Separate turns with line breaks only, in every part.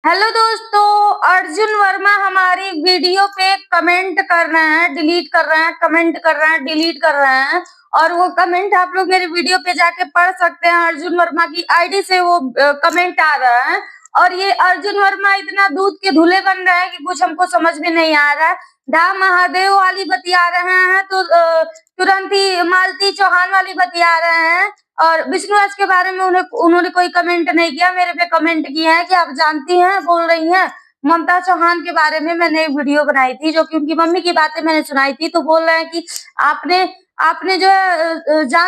Hello दोस्तों, अर्जुन वर्मा हमारी video पे कमेंट कर रहे हैं, डिलीट कर रहे हैं, कमेंट कर रहे हैं, डिलीट कर रहे हैं। और वो कमेंट आप लोग मेरी वीडियो पे जाके पढ़ सकते हैं। अर्जुन वर्मा की आईडी से वो कमेंट आ रहा है। और ये अर्जुन वर्मा इतना दूध के धुले बन रहे हैं कि कुछ हमको समझ में नहीं आ रहा है। डा महादेव वाली बतिया रहे हैं तो तुरंत ही मालती चौहान वाली बतिया रहे हैं। और विष्णुराज के बारे में उन्होंने कोई कमेंट नहीं किया, मेरे पे कमेंट किया है कि आप जानती हैं, बोल रही हैं ममता चौहान के बारे में मैंने एक वीडियो बनाई थी जो कि उनकी मम्मी की बातें मैंने सुनाई थी। तो बोल रहे हैं कि आपने आपने जो है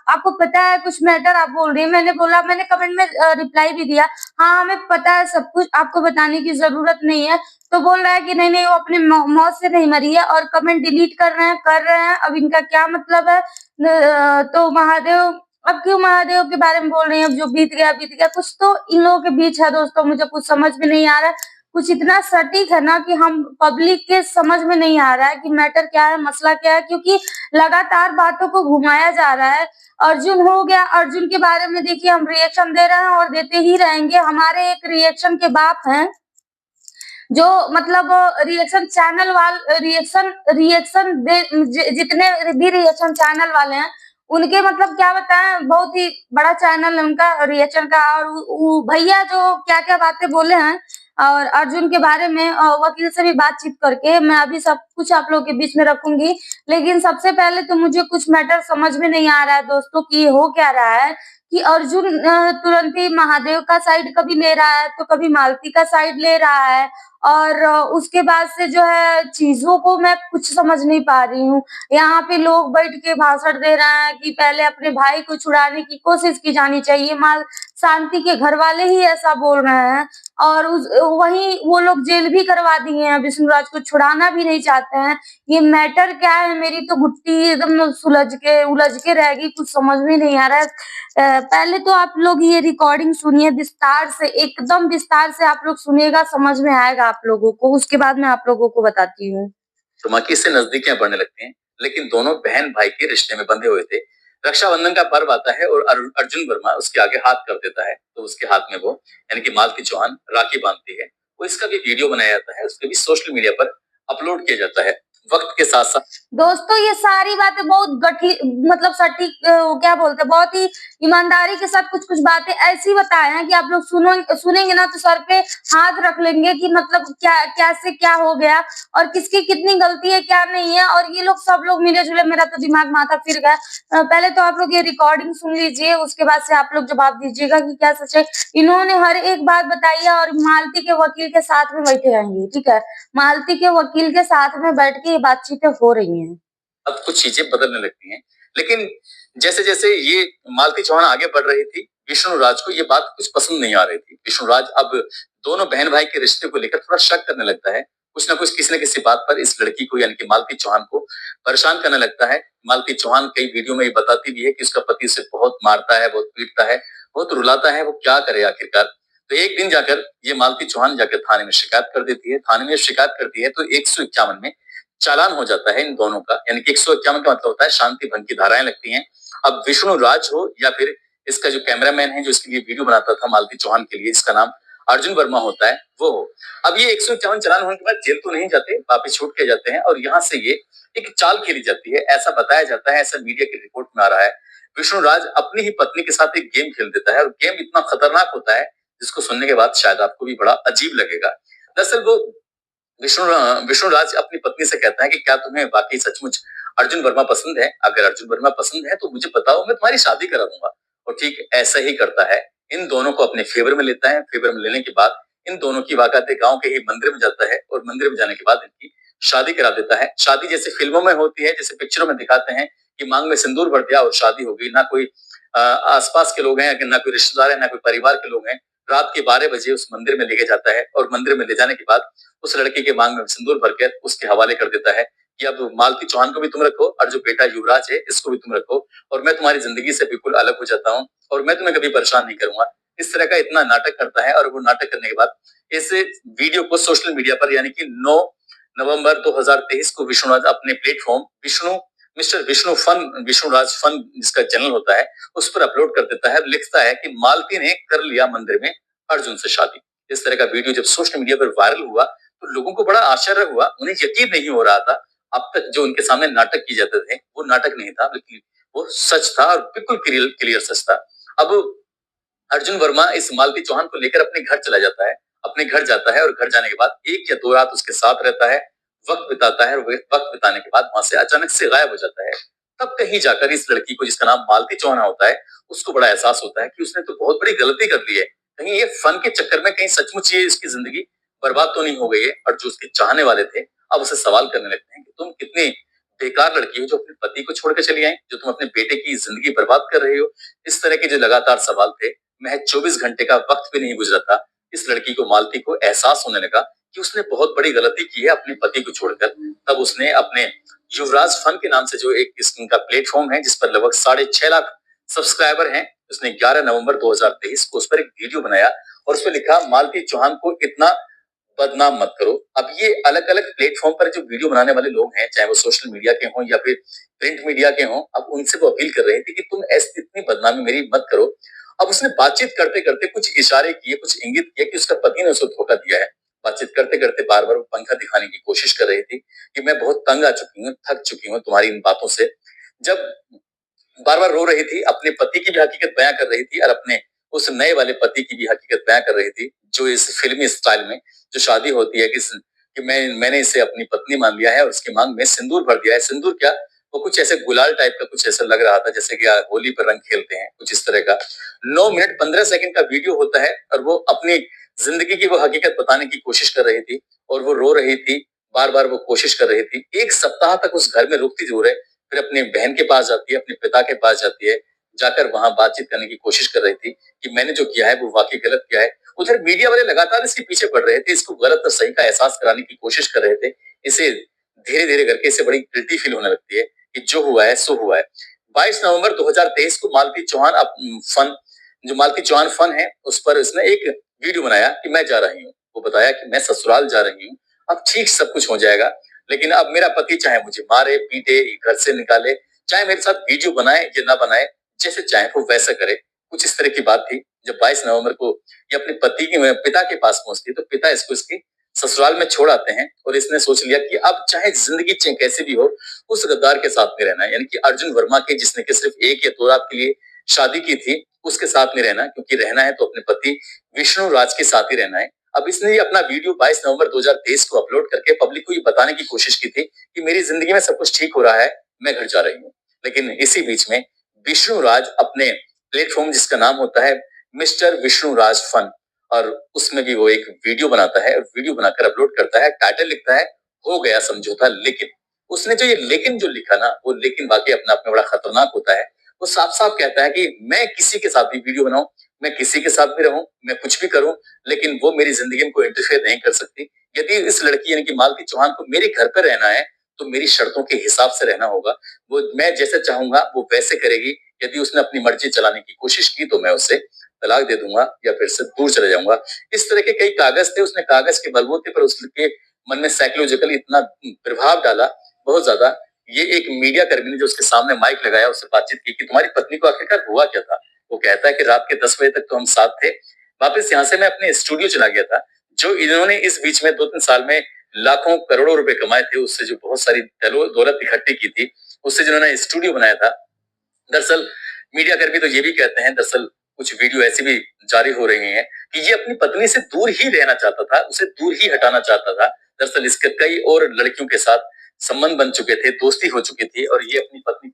आपको पता है कुछ मैटर, आप बोल रही है। मैंने बोला, मैंने कमेंट में रिप्लाई भी दिया, हाँ हमें पता है सब कुछ, आपको बताने की जरूरत नहीं है। तो बोल रहा है कि नहीं नहीं वो अपने मौत से नहीं मरी है। और कमेंट डिलीट कर रहे हैं। अब इनका क्या मतलब है? तो महादेव, अब क्यों महादेव के बारे में बोल रही हैं? अब जो बीत गया बीत गया। कुछ तो इन लोगों के बीच है दोस्तों, मुझे कुछ समझ में नहीं आ रहा है। कुछ इतना सटीक है ना कि हम पब्लिक के समझ में नहीं आ रहा है कि मैटर क्या है, मसला क्या है, क्योंकि लगातार बातों को घुमाया जा रहा है। अर्जुन हो गया, अर्जुन के बारे में देखिए हम रिएक्शन दे रहे हैं और देते ही रहेंगे। हमारे एक रिएक्शन के बाप हैं जो मतलब रिएक्शन चैनल वाल रिएक्शन रिएक्शन जितने भी रिएक्शन चैनल वाले हैं उनके मतलब क्या बताएं, बहुत ही बड़ा चैनल है उनका रिएक्शन का। और भैया जो क्या क्या बातें बोले हैं और अर्जुन के बारे में वकील से भी बातचीत करके मैं अभी सब कुछ आप लोगों के बीच में रखूंगी। लेकिन सबसे पहले तो मुझे कुछ मैटर समझ में नहीं आ रहा है दोस्तों कि हो क्या रहा है कि अर्जुन तुरंत ही महादेव का साइड कभी ले रहा है तो कभी मालती का साइड ले रहा है। और उसके बाद से जो है चीजों को मैं कुछ समझ नहीं पा रही हूँ। यहाँ पे लोग बैठ के भाषण दे रहे हैं कि पहले अपने भाई को छुड़ाने की कोशिश की जानी चाहिए। माँ शांति के घर वाले ही ऐसा बोल रहे हैं। और वही वो लोग जेल भी करवा दिए हैं, विष्णुराज को छुड़ाना भी नहीं चाहते हैं। ये मैटर क्या है? मेरी तो गुट्टी एकदम उलझ के रह गई, कुछ समझ में नहीं आ रहा है। पहले तो आप लोग ये रिकॉर्डिंग सुनिए विस्तार से, एकदम विस्तार से आप लोग सुनिएगा, समझ में आएगा आप लोगों को। उसके बाद मैं आप लोगों को बताती हूँ।
तुमाकी से नजदीकियां बढ़ने लगती हैं, लेकिन दोनों बहन भाई के रिश्ते में बंधे हुए थे। रक्षाबंधन का पर्व आता है और अर्जुन वर्मा उसके आगे हाथ कर देता है, तो उसके हाथ में वो यानी कि मालती चौहान राखी बांधती है। वो इसका भी वीडियो बनाया जाता है, उसको भी सोशल मीडिया पर अपलोड किया जाता है। वक्त के साथ साथ
दोस्तों ये सारी बातें बहुत गठी मतलब सटीक क्या बोलते हैं, बहुत ही ईमानदारी के साथ कुछ कुछ बातें ऐसी बताए हैं कि आप लोग सुनेंगे ना तो सर पे हाथ रख लेंगे कि मतलब क्या क्या से क्या हो गया और किसकी कितनी गलती है क्या नहीं है। और ये लोग सब लोग मिले जुले, मेरा तो दिमाग माथा फिर गया। पहले तो आप लोग ये रिकॉर्डिंग सुन लीजिए, उसके बाद से आप लोग जवाब दीजिएगा कि क्या सच है। इन्होंने हर एक बात बताई है और मालती के वकील के साथ में बैठे रहेंगे, ठीक है? मालती के वकील के साथ में बैठ के ये बातचीतें हो रही हैं।
अब कुछ चीजें बदलने लगती हैं, लेकिन जैसे जैसे ये मालती चौहान आगे बढ़ रही थी, विष्णुराज को ये बात कुछ पसंद नहीं आ रही थी। विष्णुराज अब दोनों बहन भाई के रिश्ते को लेकर थोड़ा शक करने लगता है। कुछ ना कुछ किसी न किसी बात पर इस लड़की को यानी कि मालती चौहान को परेशान करने लगता है। मालती चौहान कई वीडियो में ये बताती भी है कि उसका पति उसे बहुत मारता है, बहुत पीटता है, बहुत रुलाता है। वो क्या करे आखिरकार? तो एक दिन जाकर ये मालती चौहान जाकर थाने में शिकायत कर देती है। थाने में शिकायत करती है तो 151 में चालान हो जाता है इन दोनों का, यानी कि 151 का मतलब होता है शांति भंग की धाराएं लगती हैं। अब विष्णु राज हो या फिर इसका जो कैमरामैन है जो इसके लिए वीडियो बनाता था मालती चौहान के लिए, जिसका नाम अर्जुन वर्मा होता है, वो हो। अब ये 151 चालान होने के बाद जेल तो नहीं जाते, वापिस छूट के जाते हैं और यहाँ से ये एक चाल खेली जाती है, ऐसा बताया जाता है, ऐसा मीडिया की रिपोर्ट में आ रहा है। विष्णु राज अपनी ही पत्नी के साथ एक गेम खेल देता है और गेम इतना खतरनाक होता है जिसको सुनने के बाद शायद आपको भी बड़ा अजीब लगेगा। दरअसल वो विष्णु विष्णुराज अपनी पत्नी से कहता है कि क्या तुम्हें वाकई सचमुच अर्जुन वर्मा पसंद है? अगर अर्जुन वर्मा पसंद है तो मुझे बताओ, मैं तुम्हारी शादी करा दूंगा। और ठीक ऐसा ही करता है, इन दोनों को अपने फेवर में लेता है। फेवर में लेने के बाद इन दोनों की वाकई गांव के ही मंदिर में जाता है और मंदिर में जाने के बाद इनकी शादी करा देता है। शादी जैसे फिल्मों में होती है, जैसे पिक्चरों में दिखाते हैं कि मांग में सिंदूर भर दिया और शादी हो गई। ना कोई आसपास के लोग हैं, ना कोई रिश्तेदार है, ना कोई परिवार के लोग हैं। रात के 12 बजे उस मंदिर में लेके जाता है और मंदिर में ले जाने के बाद उस लड़के के मांग में सिंदूर भरकर उसके हवाले कर देता है कि अब मालती चौहान को भी तुम रखो और जो बेटा युवराज है इसको भी तुम रखो, और मैं तुम्हारी जिंदगी से बिल्कुल अलग हो जाता हूँ और मैं तुम्हें कभी परेशान नहीं करूंगा। इस तरह का इतना नाटक करता है और वो नाटक करने के बाद इस वीडियो को सोशल मीडिया पर यानी कि 9 नवंबर 2023 को विष्णुराज अपने platform mister Vishnu fun Vishnuraj fun जिसका चैनल होता है उस पर अपलोड कर देता है। लिखता है कि मालती ने कर लिया मंदिर में अर्जुन से शादी। इस तरह का वीडियो जब सोशल मीडिया पर वायरल हुआ तो लोगों को बड़ा आश्चर्य हुआ, उन्हें यकीन नहीं हो रहा था। अब तक जो उनके सामने नाटक किए जाते थे वो नाटक नहीं था, बल्कि वो सच था और बिल्कुल क्लियर सच था। अब अर्जुन वर्मा इस मालती चौहान को लेकर अपने घर चला जाता है, अपने घर जाता है और घर जाने के बाद 1 या 2 रात उसके साथ रहता है, वक्त बिताता है और वक्त बिताने के बाद वहां से अचानक से गायब हो जाता है। तब कहीं जाकर इस लड़की को, जिसका नाम मालती चौहान होता है, उसको बड़ा एहसास होता है कि उसने तो बहुत बड़ी गलती कर ली है। कहीं ये फन के चक्कर में कहीं सचमुच ये इसकी जिंदगी बर्बाद तो नहीं हो गई है। और जो उसके चाहने वाले थे अब उसे सवाल करने लगते हैं कि तुम कितनी बेकार लड़की हो जो अपने पति को छोड़कर चली आई, जो तुम अपने बेटे की जिंदगी बर्बाद कर रही हो। इस तरह के जो लगातार सवाल थे, महज 24 घंटे का वक्त भी नहीं गुजरा था, इस लड़की को, मालती को, एहसास होने लगा कि उसने बहुत बड़ी गलती की है अपने पति को छोड़कर। तब उसने अपने युवराज फन के नाम से जो एक इनका प्लेटफॉर्म है जिस पर लगभग 6.5 लाख सब्सक्राइबर हैं, उसने 11 नवंबर 2023 को उस पर एक वीडियो बनाया और उस पर लिखा, मालती चौहान को इतना बदनाम मत करो। अब ये अलग अलग प्लेटफॉर्म पर जो वीडियो बनाने वाले लोग हैं, चाहे वो सोशल मीडिया के हों या फिर प्रिंट मीडिया के हों, अब उनसे वो अपील कर रहे थे कि तुम ऐसी इतनी बदनामी मेरी मत करो। अब उसने बातचीत करते करते कुछ इशारे किए, कुछ इंगित किए कि उसका पति ने उसे धोखा दिया है। बातचीत करते करते बार बार वो पंखा दिखाने की कोशिश कर रही थी कि मैं बहुत तंग आ चुकी हूँ, थक चुकी हूँ तुम्हारी इन बातों से। जब बार बार रो रही थी, अपने पति की भी हकीकत बयां कर रही थी और अपने उस नए वाले पति की भी हकीकत बयां कर रही थी, जो इस फिल्मी स्टाइल में जो शादी होती है कि मैंने इसे अपनी पत्नी मान लिया है और उसकी मांग में सिंदूर भर दिया है। सिंदूर क्या, वो कुछ ऐसे गुलाल टाइप का कुछ ऐसा लग रहा था जैसे कि होली पर रंग खेलते हैं, कुछ इस तरह का। 9 मिनट 15 सेकंड का वीडियो होता है और वो अपनी जिंदगी की वो हकीकत बताने की कोशिश कर रही थी और वो रो रही थी, बार बार वो कोशिश कर रही थी। 1 सप्ताह तक उस घर में रुकती जरूर है, फिर अपनी बहन के पास जाती है, अपने पिता के पास जाती है, जाकर वहां बातचीत करने की कोशिश कर रही थी कि मैंने जो किया है वो वाकई गलत किया है। उधर मीडिया वाले लगातार इसके पीछे पड़ रहे थे, इसको गलत और सही का एहसास कराने की कोशिश कर रहे थे। इसे धीरे धीरे करके इसे बड़ी गिल्टी फील होने लगती है कि जो हुआ है सो हुआ है। 22 नवंबर 2023 को मालती चौहान फन, जो मालती चौहान फन है, उस पर उसने एक वीडियो बनाया कि मैं जा रही हूँ। वो बताया कि मैं ससुराल जा रही हूँ, अब ठीक सब कुछ हो जाएगा, लेकिन अब मेरा पति चाहे मुझे मारे पीटे, घर से निकाले, चाहे मेरे साथ वीडियो बनाए या ना बनाए, जैसे चाहे वो वैसा करे। कुछ इस तरह की बात थी। जब 22 नवंबर को ये अपने पति के पिता के पास पहुंचती तो पिता इसको इसकी ससुराल में छोड़ आते हैं और इसने सोच लिया कि अब चाहे जिंदगी चाहे कैसी भी हो, उस गद्दार के साथ में रहना है, यानी कि अर्जुन वर्मा के, जिसने कि सिर्फ 1 या 2 रात के लिए शादी की थी, उसके साथ में रहना, क्योंकि रहना है तो अपने पति विष्णु राज के साथ ही रहना है। अब इसने ये अपना वीडियो 22 नवंबर 2023 को अपलोड करके पब्लिक को ये बताने की कोशिश की थी कि मेरी जिंदगी में सब कुछ ठीक हो रहा है, मैं घर जा रही हूँ। लेकिन इसी बीच में विष्णु राज अपने प्लेटफॉर्म, जिसका नाम होता है मिस्टर विष्णु राज फन, और उसमें भी वो एक वीडियो बनाता है और वीडियो बनाकर अपलोड करता है। टाइटल लिखता है, हो गया समझौता लेकिन। उसने जो ये लेकिन जो लिखा ना, वो लेकिन वाकई अपने आप में बड़ा खतरनाक होता है। वो साफ साफ कहता है कि मैं किसी के साथ भी वीडियो बनाऊं, मैं किसी के साथ भी रहूं, मैं कुछ भी करूं, लेकिन वो मेरी जिंदगी में कोई इंटरफेयर नहीं कर सकती। यदि इस लड़की यानी कि मालती चौहान को मेरे घर पर रहना है तो मेरी शर्तों के हिसाब से रहना होगा। वो मैं जैसे चाहूंगा वो वैसे करेगी। यदि उसने अपनी मर्जी चलाने की कोशिश की तो मैं उसे तलाक दे दूंगा या फिर से दूर चले जाऊंगा। इस तरह के कई कागज थे, उसने कागज के बलबूते पर उसके मन में साइकोलॉजिकली इतना प्रभाव डाला, बहुत ज्यादा। ये एक मीडिया कर्मी ने जो उसके सामने माइक लगाया, उससे बातचीत की कि तुम्हारी पत्नी को आखिरकार हुआ क्या था। वो कहता है कि रात के 10 बजे तक तो हम साथ थे, वापस यहाँ से मैं अपने स्टूडियो चला गया था। जो इन्होंने इस बीच में 2-3 साल में लाखों करोड़ों रुपए कमाए थे, उससे जो बहुत सारी दौलत इकट्ठी की थी, उससे जिन्होंने स्टूडियो बनाया था। दरअसल मीडिया कर्मी तो ये भी कहते हैं, दरअसल कुछ वीडियो ऐसी भी जारी हो रही हैं कि ये अपनी पत्नी से दूर ही रहना चाहता था, उसे दूर ही हटाना चाहता था। दरअसल इसके कई और लड़कियों के साथ संबंध बन चुके थे, दोस्ती हो चुकी थी और ये अपनी पत्नी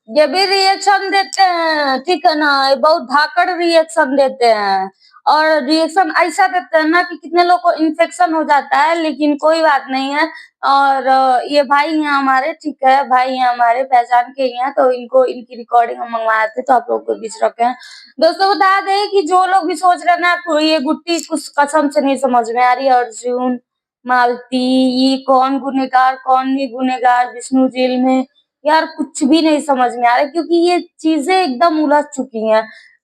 ये भी रिएक्शन देते हैं, ठीक है ना, ये बहुत धाकड़ रिएक्शन देते हैं और रिएक्शन ऐसा देते हैं ना कि कितने लोग को इन्फेक्शन हो जाता है, लेकिन कोई बात नहीं है। और ये भाई हैं हमारे, ठीक है, भाई हैं हमारे, पहचान के ही हैं, तो इनको इनकी रिकॉर्डिंग हम मंगवाए थे तो आप लोग के बीच रखे हैं। दोस्तों बता दें कि जो लोग भी सोच रहे हैं ना तो ये गुट्टी कुछ कसम से नहीं समझ में आ रही है। अर्जुन, मालती, ये कौन गुनहगार कौन नहीं गुनहगार, विष्णु जेल में, यार कुछ भी नहीं समझ में आ रहा है, क्योंकि ये चीजें एकदम उलझ चुकी हैं।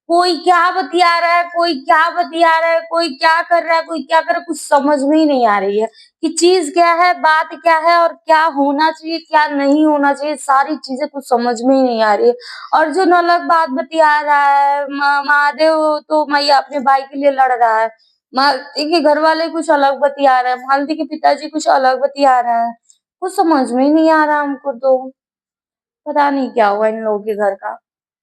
कोई क्या बतिया रहा है, कोई क्या बतिया रहा है, कोई क्या कर रहा है, कोई क्या कर रहा है, कुछ समझ में ही नहीं आ रही है कि चीज क्या है, बात क्या है और क्या होना चाहिए क्या नहीं होना चाहिए। सारी चीजें कुछ समझ में ही नहीं आ रही है। अर्जुन अलग बात बतिया रहा है, महादेव तो मैया अपने भाई के लिए लड़ रहा है, मालती के घर वाले कुछ अलग बतिया रहे हैं, मालती के पिताजी कुछ अलग बतिया रहे हैं। कुछ समझ में ही नहीं आ रहा हमको तो। पता नहीं क्या हुआ इन लोगों के घर का।